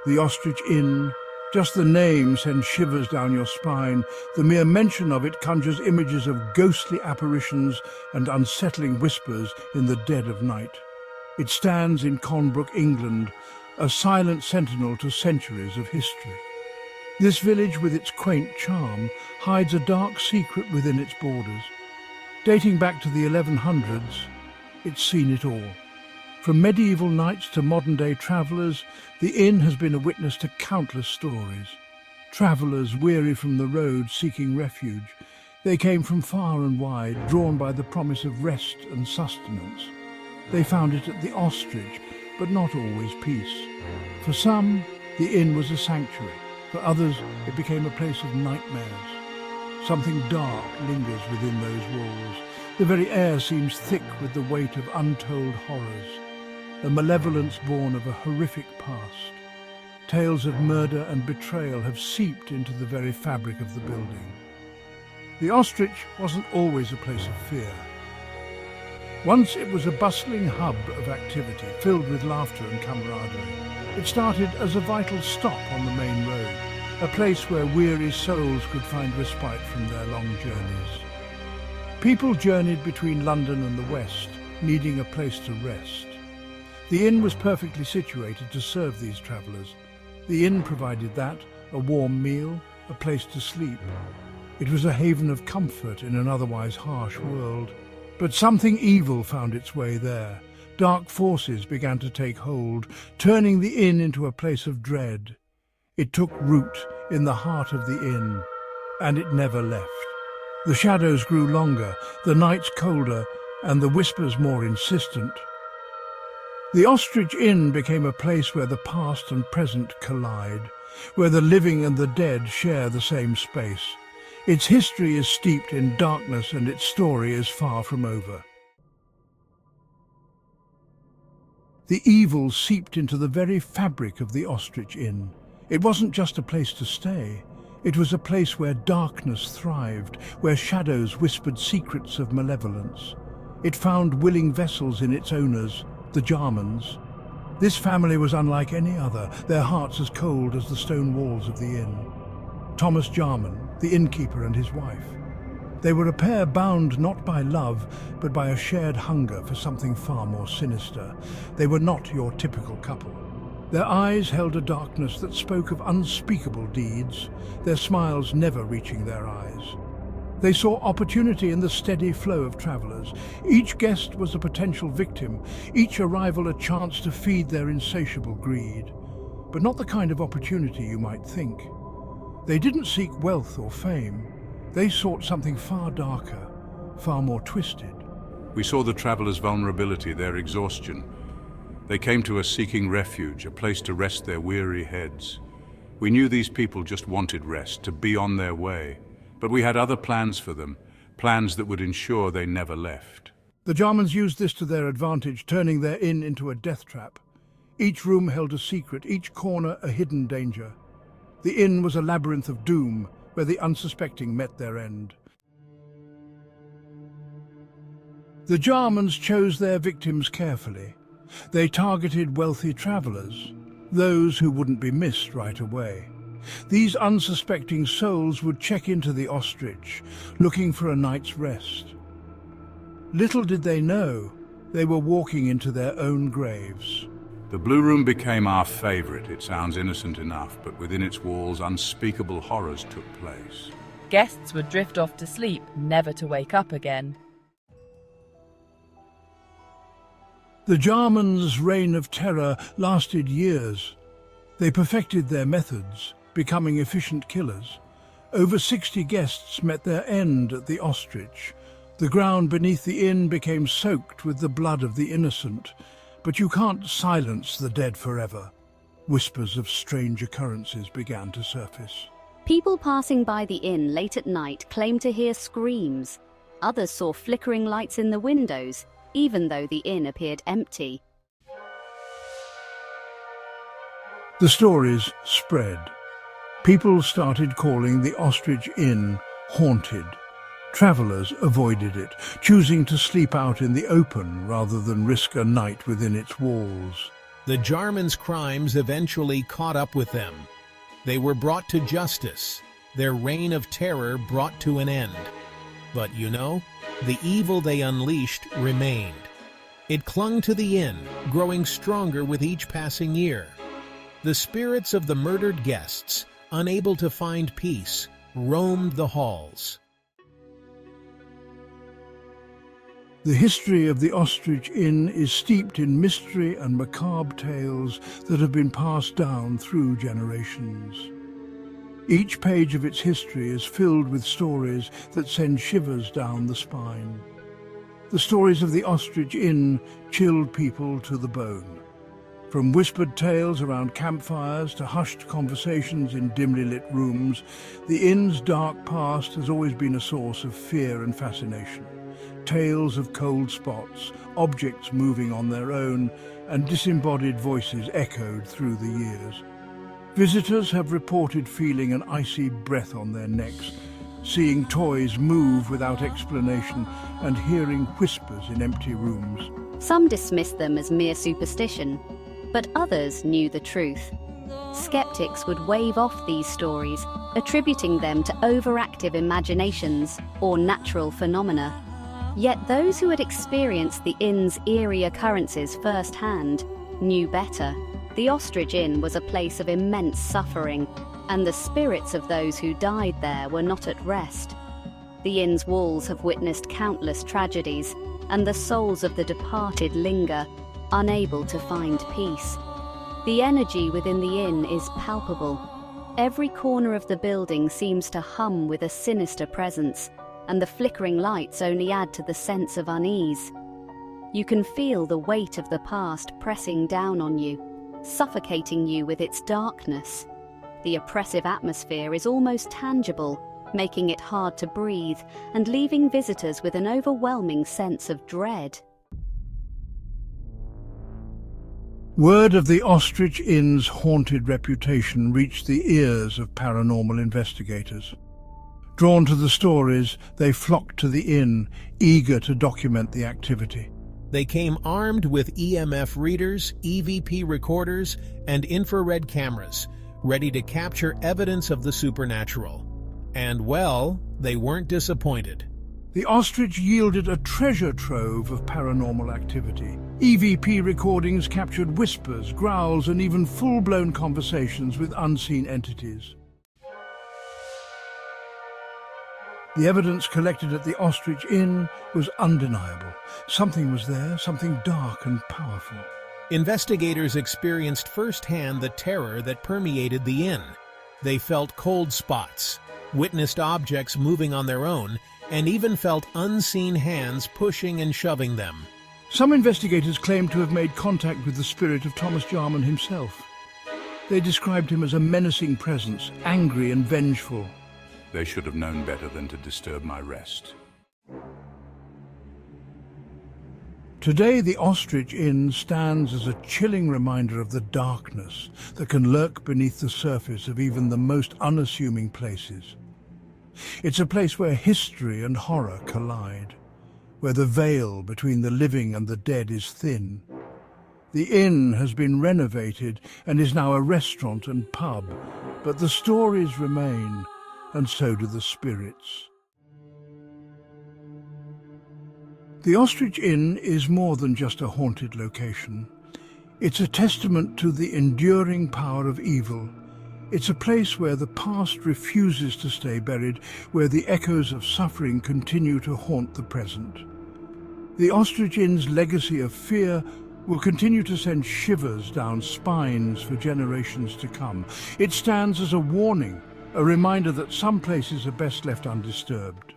The Ostrich Inn, just the name sends shivers down your spine. The mere mention of it conjures images of ghostly apparitions and unsettling whispers in the dead of night. It stands in Colnbrook, England, a silent sentinel to centuries of history. This village, with its quaint charm, hides a dark secret within its borders. Dating back to the 1100s, it's seen it all. From medieval knights to modern-day travellers, the inn has been a witness to countless stories. Travellers weary from the road seeking refuge. They came from far and wide, drawn by the promise of rest and sustenance. They found it at the Ostrich, but not always peace. For some, the inn was a sanctuary. For others, it became a place of nightmares. Something dark lingers within those walls. The very air seems thick with the weight of untold horrors. A malevolence born of a horrific past. Tales of murder and betrayal have seeped into the very fabric of the building. The Ostrich wasn't always a place of fear. Once it was a bustling hub of activity, filled with laughter and camaraderie. It started as a vital stop on the main road, a place where weary souls could find respite from their long journeys. People journeyed between London and the West, needing a place to rest. The inn was perfectly situated to serve these travellers. The inn provided that, a warm meal, a place to sleep. It was a haven of comfort in an otherwise harsh world. But something evil found its way there. Dark forces began to take hold, turning the inn into a place of dread. It took root in the heart of the inn, and it never left. The shadows grew longer, the nights colder, and the whispers more insistent. The Ostrich Inn became a place where the past and present collide, where the living and the dead share the same space. Its history is steeped in darkness and its story is far from over. The evil seeped into the very fabric of the Ostrich Inn. It wasn't just a place to stay. It was a place where darkness thrived, where shadows whispered secrets of malevolence. It found willing vessels in its owners, the Jarmans. This family was unlike any other, their hearts as cold as the stone walls of the inn. Thomas Jarmon, the innkeeper, and his wife. They were a pair bound not by love, but by a shared hunger for something far more sinister. They were not your typical couple. Their eyes held a darkness that spoke of unspeakable deeds, their smiles never reaching their eyes. They saw opportunity in the steady flow of travellers. Each guest was a potential victim, each arrival a chance to feed their insatiable greed. But not the kind of opportunity you might think. They didn't seek wealth or fame. They sought something far darker, far more twisted. We saw the travellers' vulnerability, their exhaustion. They came to us seeking refuge, a place to rest their weary heads. We knew these people just wanted rest, to be on their way. But we had other plans for them, plans that would ensure they never left. The Jarmans used this to their advantage, turning their inn into a death trap. Each room held a secret, each corner a hidden danger. The inn was a labyrinth of doom, where the unsuspecting met their end. The Jarmans chose their victims carefully. They targeted wealthy travellers, those who wouldn't be missed right away. These unsuspecting souls would check into the Ostrich, looking for a night's rest. Little did they know, they were walking into their own graves. The Blue Room became our favourite. It sounds innocent enough, but within its walls, unspeakable horrors took place. Guests would drift off to sleep, never to wake up again. The Jarmans' reign of terror lasted years. They perfected their methods, becoming efficient killers. Over 60 guests met their end at the Ostrich. The ground beneath the inn became soaked with the blood of the innocent. But you can't silence the dead forever. Whispers of strange occurrences began to surface. People passing by the inn late at night claimed to hear screams. Others saw flickering lights in the windows, even though the inn appeared empty. The stories spread. People started calling the Ostrich Inn haunted. Travellers avoided it, choosing to sleep out in the open rather than risk a night within its walls. The Jarmans' crimes eventually caught up with them. They were brought to justice, their reign of terror brought to an end. But you know, the evil they unleashed remained. It clung to the inn, growing stronger with each passing year. The spirits of the murdered guests, unable to find peace, roamed the halls. The history of the Ostrich Inn is steeped in mystery and macabre tales that have been passed down through generations. Each page of its history is filled with stories that send shivers down the spine. The stories of the Ostrich Inn chilled people to the bone. From whispered tales around campfires to hushed conversations in dimly lit rooms, the inn's dark past has always been a source of fear and fascination. Tales of cold spots, objects moving on their own, and disembodied voices echoed through the years. Visitors have reported feeling an icy breath on their necks, seeing toys move without explanation, and hearing whispers in empty rooms. Some dismissed them as mere superstition, but others knew the truth. Skeptics would wave off these stories, attributing them to overactive imaginations or natural phenomena. Yet those who had experienced the inn's eerie occurrences firsthand knew better. The Ostrich Inn was a place of immense suffering, and the spirits of those who died there were not at rest. The inn's walls have witnessed countless tragedies, and the souls of the departed linger, unable to find peace. The energy within the inn is palpable. Every corner of the building seems to hum with a sinister presence, and the flickering lights only add to the sense of unease. You can feel the weight of the past pressing down on you, suffocating you with its darkness. The oppressive atmosphere is almost tangible, making it hard to breathe and leaving visitors with an overwhelming sense of dread. Word of the Ostrich Inn's haunted reputation reached the ears of paranormal investigators. Drawn to the stories, they flocked to the inn, eager to document the activity. They came armed with EMF readers, EVP recorders, and infrared cameras, ready to capture evidence of the supernatural. And well, they weren't disappointed. The Ostrich yielded a treasure trove of paranormal activity. EVP recordings captured whispers, growls, and even full-blown conversations with unseen entities. The evidence collected at the Ostrich Inn was undeniable. Something was there, something dark and powerful. Investigators experienced firsthand the terror that permeated the inn. They felt cold spots, witnessed objects moving on their own, and even felt unseen hands pushing and shoving them. Some investigators claimed to have made contact with the spirit of Thomas Jarmon himself. They described him as a menacing presence, angry and vengeful. They should have known better than to disturb my rest. Today, the Ostrich Inn stands as a chilling reminder of the darkness that can lurk beneath the surface of even the most unassuming places. It's a place where history and horror collide, where the veil between the living and the dead is thin. The inn has been renovated and is now a restaurant and pub, but the stories remain, and so do the spirits. The Ostrich Inn is more than just a haunted location. It's a testament to the enduring power of evil. It's a place where the past refuses to stay buried, where the echoes of suffering continue to haunt the present. The Ostrich Inn's legacy of fear will continue to send shivers down spines for generations to come. It stands as a warning, a reminder that some places are best left undisturbed.